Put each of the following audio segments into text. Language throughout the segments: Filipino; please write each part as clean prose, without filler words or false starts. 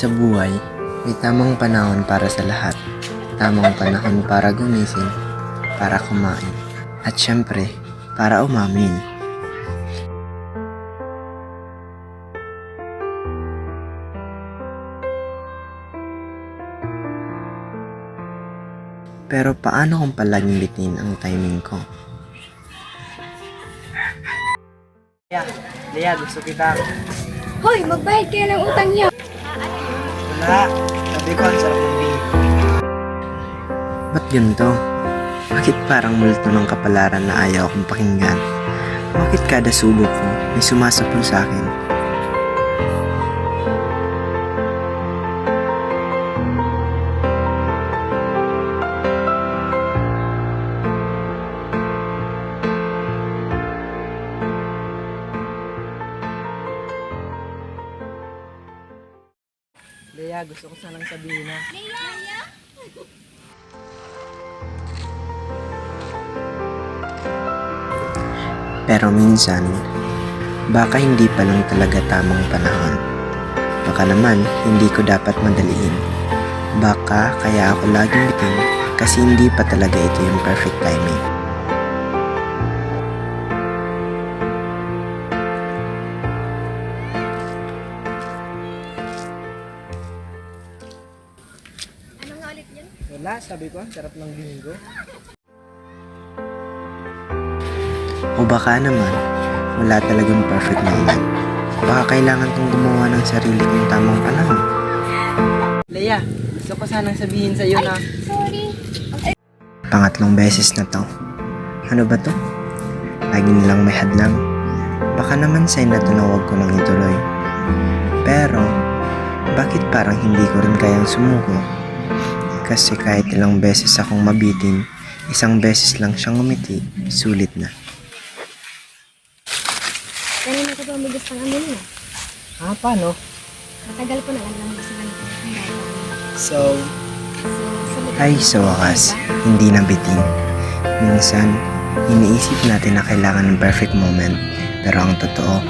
Sa buhay, may tamang panahon para sa lahat. Tamang panahon para gumising, para kumain, at syempre, para umamin. Pero paano kung palaging bitin ang timing ko? Lea, gusto kita. Hoy, magbayad kayo ng utang niyo. Wala. Sabi ko, ang sarap ng bingo. Ba't ganito? Bakit parang multo ng kapalaran na ayaw akong pakinggan? Bakit kada subok ko may sumasapul sa akin? Lea, gusto ko sanang sabihin na. Pero minsan, baka hindi pa lang talaga tamang panahon. Baka naman, hindi ko dapat madaliin. Baka kaya ako laging bitin kasi hindi pa talaga ito yung perfect timing. Ano nga ulit yun? Wala, sabi ko, ang sarap ng bingo. O baka naman, wala talagang perfect moment. Baka kailangan kong gumawa ng sarili kong tamang panahon. Lea, gusto ko sanang sabihin sa'yo na. Sorry. Pangatlong beses na to. Ano ba to? Lagi nilang may hadlang. Baka naman sign na to na huwag ko nang ituloy. Pero, bakit parang hindi ko rin kayang sumuko? Kasi kahit ilang beses akong mabitin, isang beses lang siyang umiti, sulit na. Kanina ko ba umigas ng amin mo? Paano? Matagal ko na alam sa ganito. So, sunod Ay, sa wakas, hindi na bitin. Minsan, iniisip natin na kailangan ng perfect moment. Pero ang totoo,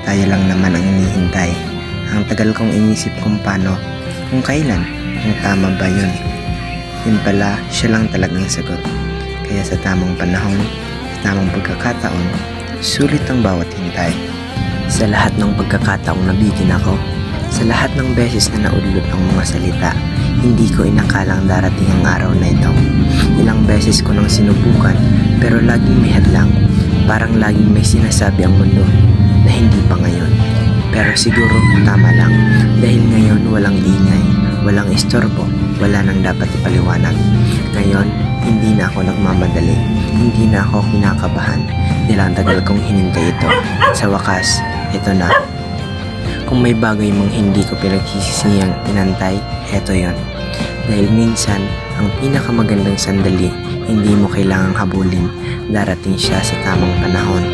tayo lang naman ang inihintay. Ang tagal kong inisip kung paano, kung kailan, kung tama ba yun. Yun pala, siya lang talagang sagot. Kaya sa tamang panahon, sa tamang pagkakataon, sulit ang bawat hintay. Sa lahat ng pagkakataong nabitin ako, sa lahat ng beses na naudlot ang mga salita, hindi ko inakalang darating ang araw na ito. Ilang beses ko nang sinubukan, pero laging may hadlang. Parang laging may sinasabi ang mundo na hindi pa ngayon. Pero siguro tama lang, dahil ngayon walang ingay, walang istorbo, wala nang dapat ipaliwanag. Ngayon, hindi na ako nagmamadali, hindi na ako kinakabahan, dahil ang tagal kong hinintay ito. At sa wakas, ito na. Kung may bagay mong hindi ko pinagsisisiyang inantay, eto yon. Dahil minsan, ang pinakamagandang sandali, hindi mo kailangang habulin, darating siya sa tamang panahon.